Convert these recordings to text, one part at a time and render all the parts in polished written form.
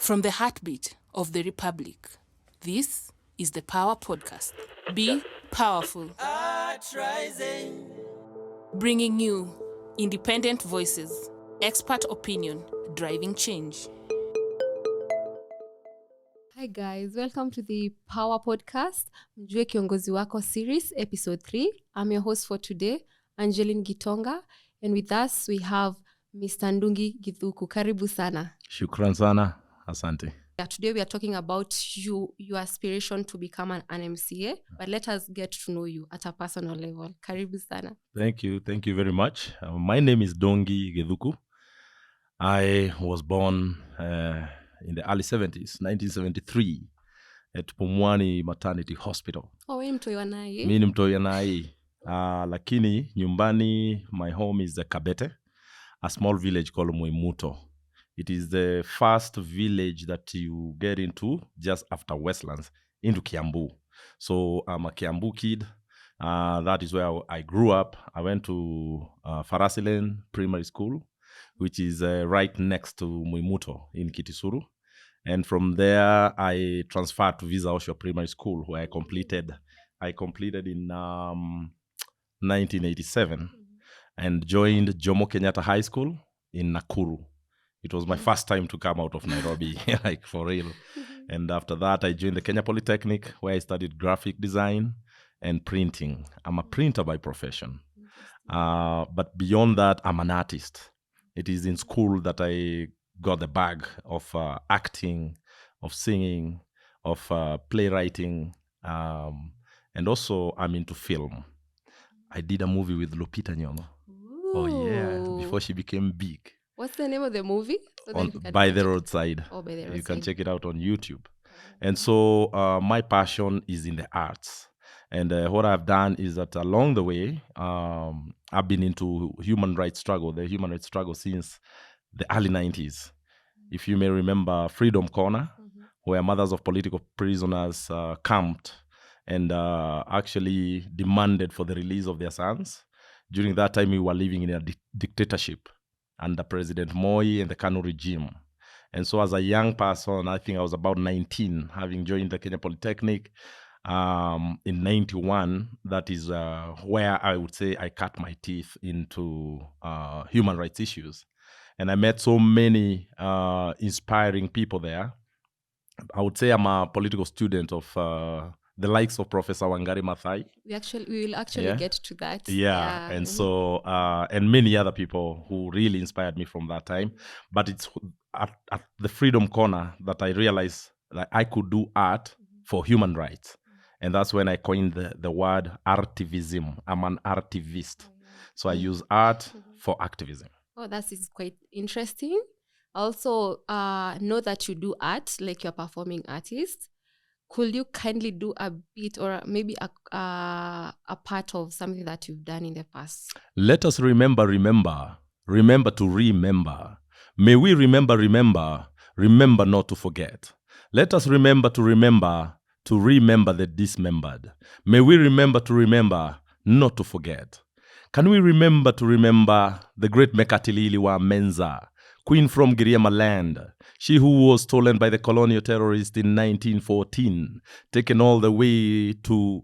From the heartbeat of the Republic, this is the PAWA podcast. Be powerful. Bringing you independent voices, expert opinion, driving change. Hi guys, welcome to the PAWA podcast, Mjue Kiongozi Wako series, episode 3. I'm your host for today, Ndungi Githuku, and with us we have Mr. Ndungi Githuku. Karibu sana. Shukran sana. Asante. Yeah, today we are talking about your aspiration to become an MCA, but let us get to know you at a personal level. Karibu sana. Thank you very much. My name is Ndungi Githuku. I was born in the early 70s, 1973, at Pumwani Maternity Hospital. Oh, wewe mtoi wa Nai? Mimi ni mtoi wa Nai. Lakini nyumbani, my home is the Kabete, a small village called Muimuto. It is the first village that you get into just after Westlands, into Kiambu. So I'm a Kiambu kid. That is where I grew up. I went to Farasilen Primary School, which is right next to Muimuto in Kitisuru. And from there, I transferred to Visa Osho Primary School, where I completed in 1987 and joined Jomo Kenyatta High School in Nakuru. It was my first time to come out of Nairobi, like for real. And after that, I joined the Kenya Polytechnic, where I studied graphic design and printing. I'm a printer by profession. But beyond that, I'm an artist. It is in school that I got the bag of acting, of singing, of playwriting, and also I'm into film. I did a movie with Lupita Nyong'o. Oh yeah, before she became big. What's the name of the movie? By the Roadside. Oh, By the Roadside. You can check it out on YouTube. And so my passion is in the arts. And what I've done is that along the way, I've been into the human rights struggle since the early 90s. If you may remember Freedom Corner, where mothers of political prisoners camped and actually demanded for the release of their sons. During that time, we were living in a dictatorship under President Moi and the Kanu regime. And so as a young person, I think I was about 19, having joined the Kenya Polytechnic in 91. That is where I would say I cut my teeth into human rights issues. And I met so many inspiring people there. I would say I'm a political student of the likes of Professor Wangari Maathai. We will actually get to that. Yeah. And so, and many other people who really inspired me from that time. But it's at the Freedom Corner that I realized that I could do art for human rights. And that's when I coined the word artivism. I'm an artivist. So I use art for activism. Oh, that is quite interesting. Also, know that you do art, like you're a performing artist. Could you kindly do a bit or maybe a part of something that you've done in the past? Let us remember to remember. May we remember not to forget. Let us remember to remember the dismembered. May we remember to remember not to forget. Can we remember to remember the great Mekatililiwa Menza, Queen from Giriama land, she who was stolen by the colonial terrorists in 1914, taken all the way to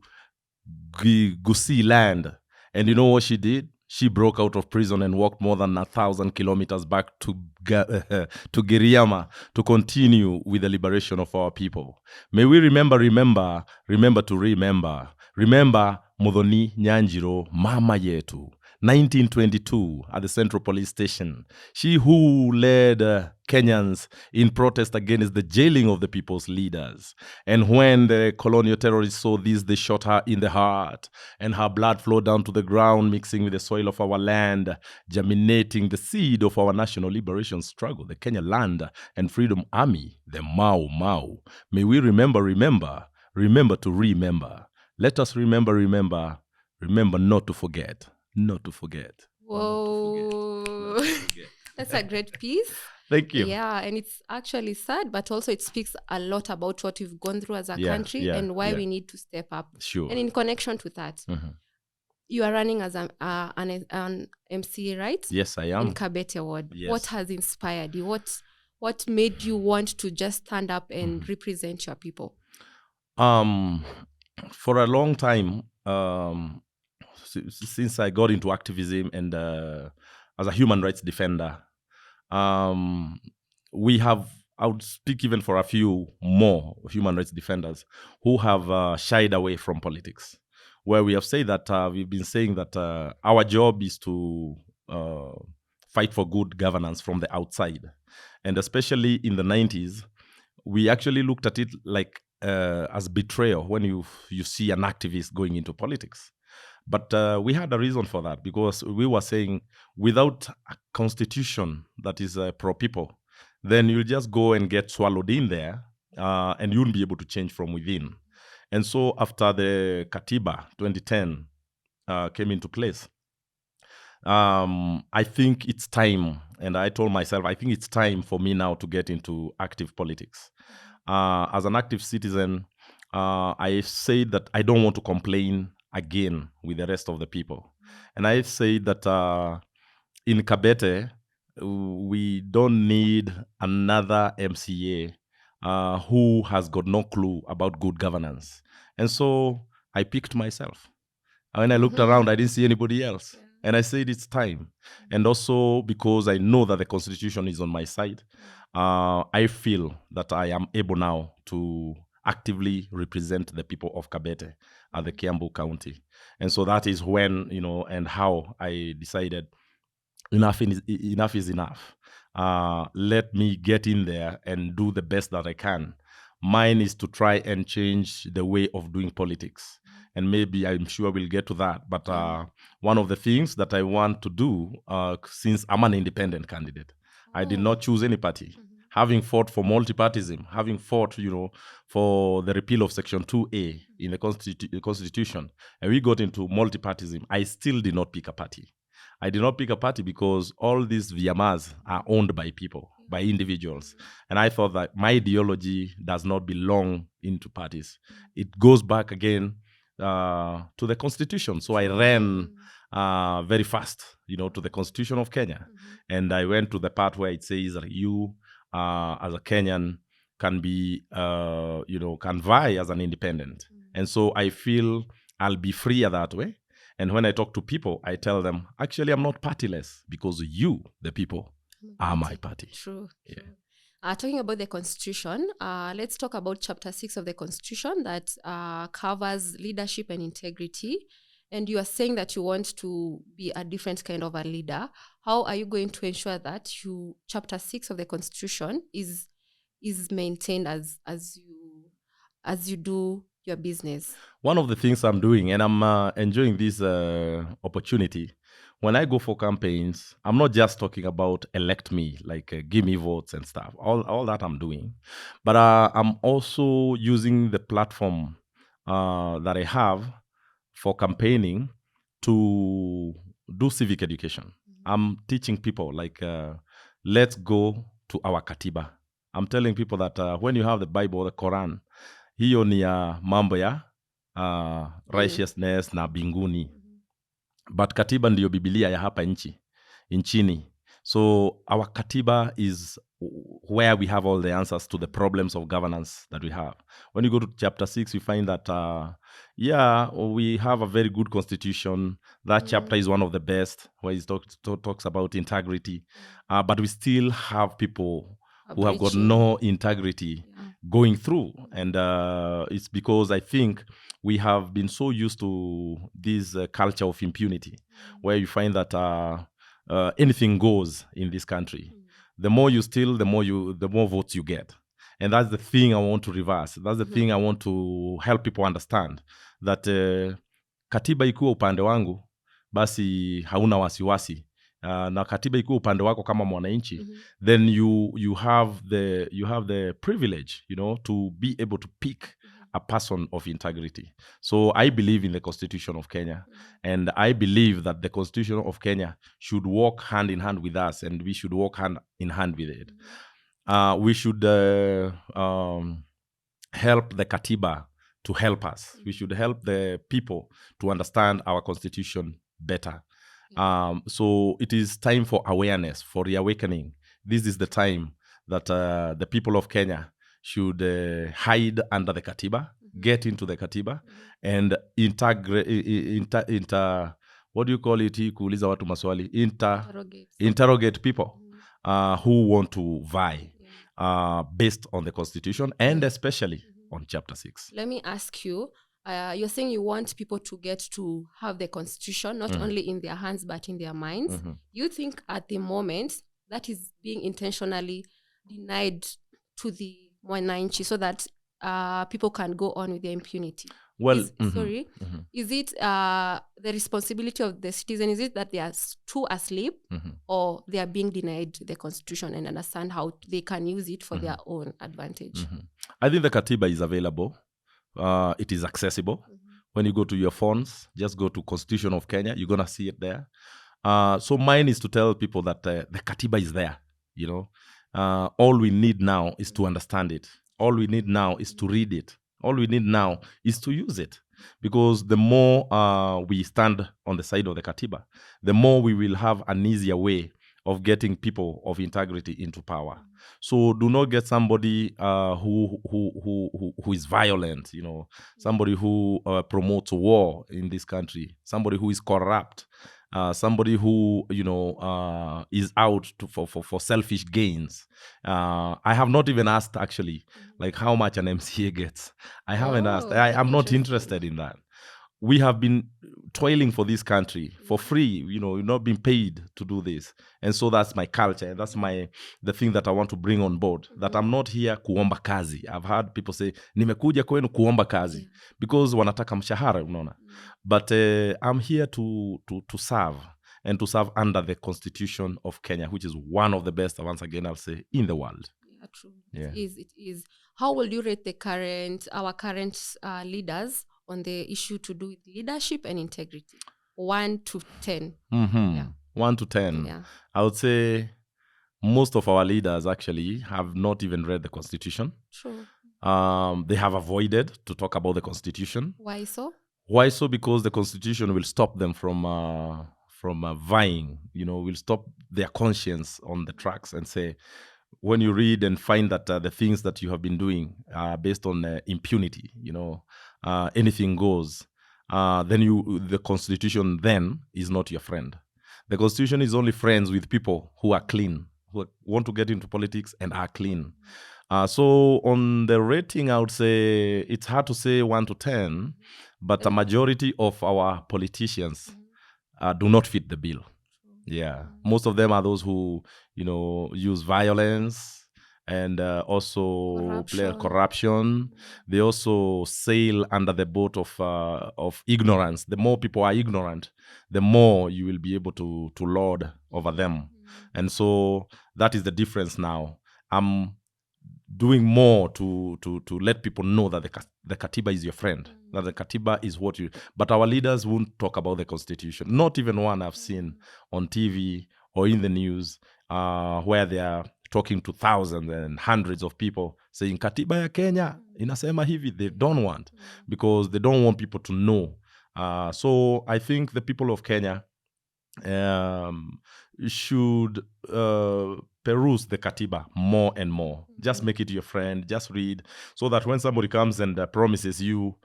Gusii land. And you know what she did? She broke out of prison and walked more than 1,000 kilometers back to Giriama to continue with the liberation of our people. May we remember to remember. Remember Muthoni Nyanjiro, Mama Yetu. 1922 at the Central Police Station. She who led Kenyans in protest against the jailing of the people's leaders. And when the colonial terrorists saw this, they shot her in the heart. And her blood flowed down to the ground, mixing with the soil of our land, germinating the seed of our national liberation struggle, the Kenya Land and Freedom Army, the Mau Mau. May we remember to remember. Let us remember not to forget. Not to forget. Whoa. That's a great piece. Thank you. Yeah, and it's actually sad, but also it speaks a lot about what we've gone through as a country and why we need to step up. Sure. And in connection to that, you are running as an MCA, right? Yes, I am. In Kabete Ward. Yes. What has inspired you? What What made you want to just stand up and represent your people? For a long time, since I got into activism and as a human rights defender, we have, I would speak even for a few more human rights defenders who have shied away from politics, where we have said that we've been saying that our job is to fight for good governance from the outside. And especially in the 90s, we actually looked at it like as betrayal when you see an activist going into politics. But we had a reason for that, because we were saying without a constitution that is pro-people, then you'll just go and get swallowed in there and you won't be able to change from within. And so after the Katiba 2010 came into place, I think it's time, and I told myself, I think it's time for me now to get into active politics. As an active citizen, I said that I don't want to complain again with the rest of the people. And I said that in Kabete, we don't need another MCA who has got no clue about good governance. And so I picked myself. When I looked around, I didn't see anybody else. And I said, it's time. And also because I know that the Constitution is on my side, I feel that I am able now to actively represent the people of Kabete at the Kiambu County. And so that is when, and how I decided enough is enough. Let me get in there and do the best that I can. Mine is to try and change the way of doing politics. And maybe I'm sure we'll get to that. But one of the things that I want to do, since I'm an independent candidate, I did not choose any party. Having fought for multipartyism, having fought, for the repeal of Section 2A in the Constitution, and we got into multipartyism, I still did not pick a party. I did not pick a party because all these VMAs are owned by people, by individuals. And I thought that my ideology does not belong into parties. It goes back again to the Constitution. So I ran very fast, to the Constitution of Kenya. And I went to the part where it says that you, as a Kenyan, can be, can vie as an independent. And so I feel I'll be freer that way. And when I talk to people, I tell them, actually, I'm not partyless because you, the people, are my party. True. Yeah. Talking about the Constitution, let's talk about Chapter 6 of the Constitution that covers leadership and integrity. And you are saying that you want to be a different kind of a leader. How are you going to ensure that Chapter 6 of the Constitution is maintained as you do your business? One of the things I'm doing, and I'm enjoying this opportunity, when I go for campaigns, I'm not just talking about elect me, like give me votes and stuff. All that I'm doing. But I'm also using the platform that I have for campaigning to do civic education. I'm teaching people, like, let's go to our Katiba. I'm telling people that when you have the Bible, the Quran, hiyo ni ya mambo ya righteousness na binguni. But Katiba ndiyo Biblia ya hapa nchini. So our Katiba is where we have all the answers to the problems of governance that we have. When you go to Chapter 6, you find that, we have a very good constitution. That chapter is one of the best, where it talks about integrity. But we still have people who have got no integrity going through. And it's because I think we have been so used to this culture of impunity, where you find that anything goes in this country. The more you steal, the more votes you get. And that's the thing I want to reverse. That's the thing I want to help people understand, that katiba ikuwa upande wangu, basi hauna wasiwasi. Na katiba ikuwa upande wako kama mwananchi, then you have the privilege, to be able to pick a person of integrity. So I believe in the Constitution of Kenya, and I believe that the Constitution of Kenya should walk hand in hand with us, and we should walk hand in hand with it. We should help the Katiba to help us. We should help the people to understand our Constitution better. So it is time for awareness, for reawakening. This is the time that the people of Kenya should hide under the Katiba, get into the Katiba, and what do you call it? Kuuliza watu maswali. Interrogate people who want to vie based on the Constitution and especially on Chapter 6. Let me ask you, you're saying you want people to get to have the Constitution, not only in their hands, but in their minds. You think at the moment that is being intentionally denied to the Mwananchi so that people can go on with their impunity? Well, is it the responsibility of the citizen? Is it that they are too asleep or they are being denied the Constitution and understand how they can use it for their own advantage? I think the Katiba is available. It is accessible. When you go to your phones, just go to Constitution of Kenya. You're going to see it there. So mine is to tell people that the Katiba is there. You know, all we need now is to understand it. All we need now is to read it. All we need now is to use it, because the more we stand on the side of the Katiba, the more we will have an easier way of getting people of integrity into power. So do not get somebody who is violent, you know, somebody who promotes war in this country, somebody who is corrupt, somebody who, you know, is out for selfish gains. I have not even asked, actually, like how much an MCA gets. I haven't asked. I'm not interested in that. We have been toiling for this country for free, you know, not being paid to do this. And so that's my culture. That's the thing that I want to bring on board, that I'm not here kuomba kazi. I've heard people say, nimekuja kwenu kuomba kazi, because wanataka mshahara, unaona. But I'm here to serve, and to serve under the Constitution of Kenya, which is one of the best, once again, I'll say, in the world. Yeah, true. Yeah. It is. How will you rate our current leaders on the issue to do with leadership and integrity? 1 to 10. Yeah. 1 to 10. Yeah. I would say most of our leaders actually have not even read the Constitution. True. They have avoided to talk about the Constitution. Why so? Why so? Because the Constitution will stop them from vying. You know, will stop their conscience on the tracks and say, when you read and find that the things that you have been doing are based on impunity, you know, anything goes, then the Constitution then is not your friend. The Constitution is only friends with people who are clean, who want to get into politics and are clean. So on the rating, I would say it's hard to say 1 to 10, but a majority of our politicians do not fit the bill. Yeah, most of them are those who, you know, use violence and also play corruption. They also sail under the boat of ignorance. The more people are ignorant, the more you will be able to lord over them. And so that is the difference now. I'm doing more to let people know that the Katiba is your friend, that the Katiba is what you... But our leaders won't talk about the Constitution. Not even one I've seen on TV or in the news where they are talking to thousands and hundreds of people saying, Katiba ya Kenya inasema hivi. They don't want, because they don't want people to know. So I think the people of Kenya should peruse the Katiba more and more. Just make it your friend. Just read, so that when somebody comes and promises you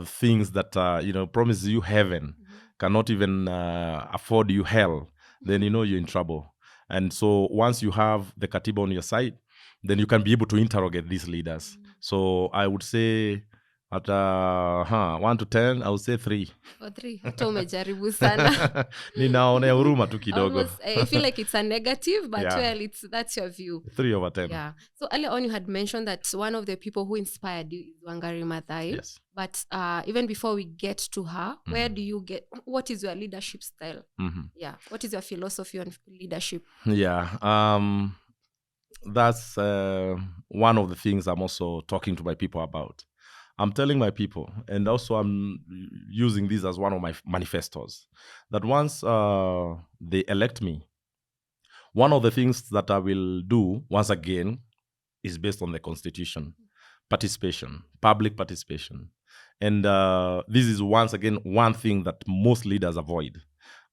things that, you know, promises you heaven, cannot even afford you hell, then you know you're in trouble. And so once you have the Katiba on your side, then you can be able to interrogate these leaders. So I would say at 1 to 10, I would say 3. Oh, 3. Hata umejaribu sana. Ninaonea huruma tu kidogo. I feel like it's a negative, but well, that's your view. 3 over 10. Yeah. So earlier on, you had mentioned that one of the people who inspired you is Wangari Maathai. Yes. But even before we get to her, what is your leadership style? Yeah. What is your philosophy on leadership? Yeah. That's one of the things I'm also talking to my people about. I'm telling my people, and also I'm using this as one of my manifestos, that once they elect me, one of the things that I will do, once again, is based on the Constitution. Participation, public participation. And this is, once again, one thing that most leaders avoid.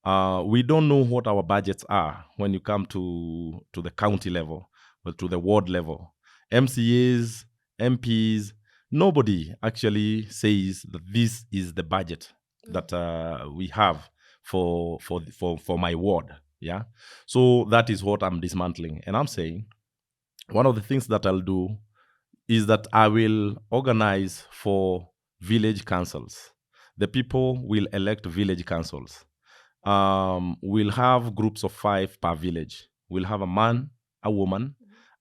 We don't know what our budgets are when you come to the county level, to the ward level. MCAs, MPs, nobody actually says that this is the budget that we have for my ward. Yeah. So that is what I'm dismantling. And I'm saying one of the things that I'll do is that I will organize for village councils. The people will elect village councils. We'll have groups of 5 per village. We'll have a man, a woman,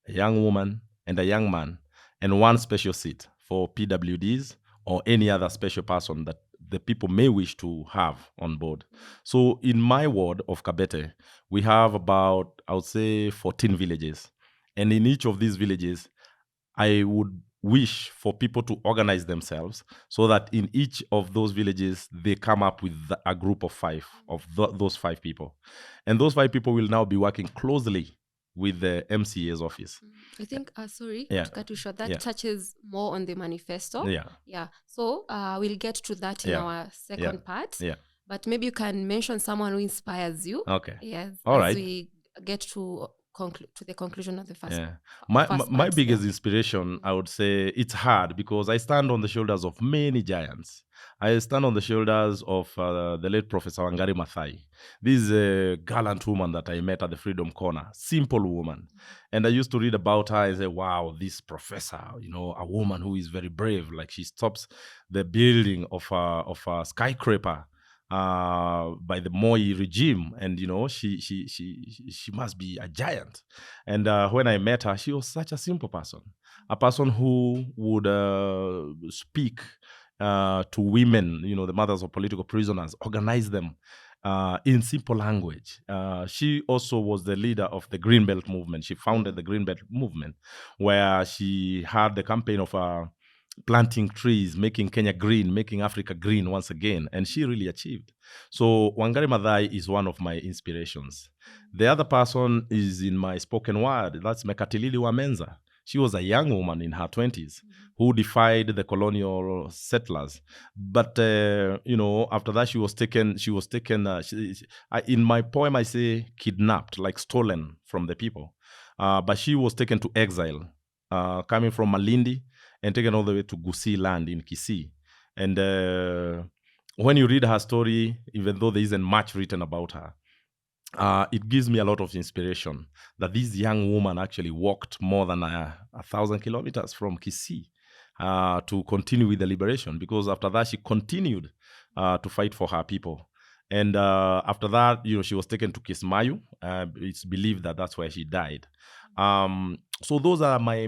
a young woman, and a young man, and 1 special seat for PWDs or any other special person that the people may wish to have on board. So in my ward of Kabete, we have about, I would say, 14 villages. And in each of these villages, I would wish for people to organize themselves so that in each of those villages, they come up with a group of 5 of those 5 people. And those 5 people will now be working closely with the MCA's office. I think, sorry, Yeah. to cut you short, that Yeah. touches more on the manifesto. Yeah. Yeah. So we'll get to that in Yeah. our second Yeah. part. Yeah. But maybe you can mention someone who inspires you. Okay. Yes. All as right. we get to the conclusion of the first. Yeah. first My part, biggest yeah. inspiration, I would say, it's hard because I stand on the shoulders of many giants. I stand on the shoulders of the late Professor Wangari Maathai. This is a gallant woman that I met at the Freedom Corner, simple woman. And I used to read about her and say, wow, this professor, a woman who is very brave, like she stops the building of a skyscraper by the Moi regime, and she must be a giant. And when I met her, she was such a simple person, a person who would speak to women, the mothers of political prisoners, organize them in simple language. She also was the leader of the Greenbelt movement. She founded the Greenbelt movement, where she had the campaign of planting trees, making Kenya green, making Africa green once again. And she really achieved. So Wangari Maathai is one of my inspirations. The other person is in my spoken word. That's Mekatilili Wamenza. She was a young woman in her 20s who defied the colonial settlers. But, after that, she was taken, in my poem, I say kidnapped, like stolen from the people. But she was taken to exile, coming from Malindi, and taken all the way to Gusii land in Kisii. And when you read her story, even though there isn't much written about her, it gives me a lot of inspiration that this young woman actually walked more than 1,000 kilometers from Kisii to continue with the liberation, because after that, she continued to fight for her people. And after that, she was taken to Kismayu. It's believed that that's where she died. So those are my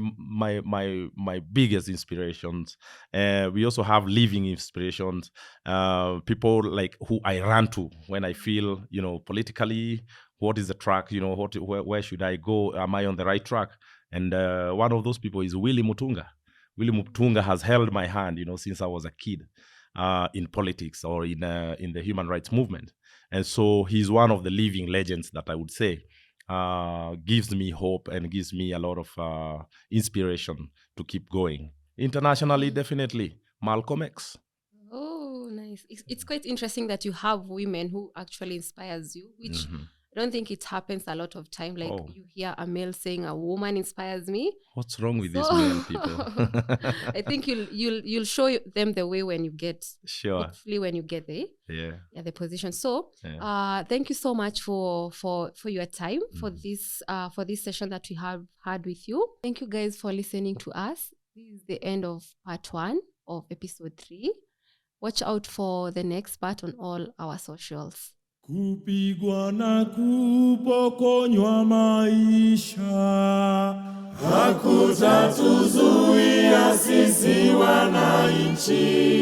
biggest inspirations. We also have living inspirations, people like who I run to when I feel, politically, what is the track, where should I go? Am I on the right track? And one of those people is Willy Mutunga. Willy Mutunga has held my hand, since I was a kid in politics or in the human rights movement. And so he's one of the living legends that I would say gives me hope and gives me a lot of inspiration to keep going. Internationally, definitely, Malcolm X. Oh, nice. It's quite interesting that you have women who actually inspires you, which I don't think it happens a lot of time. Like you hear a male saying a woman inspires me. What's wrong with these male people? I think you'll show them the way when you get, sure, hopefully when you get there. Yeah, the position. So thank you so much for your time for this session that we have had with you. Thank you guys for listening to us. This is the end of part 1 of episode 3. Watch out for the next part on all our socials. Kupigwa na kupokonywa maisha hakutatuzuia sisi wananchi.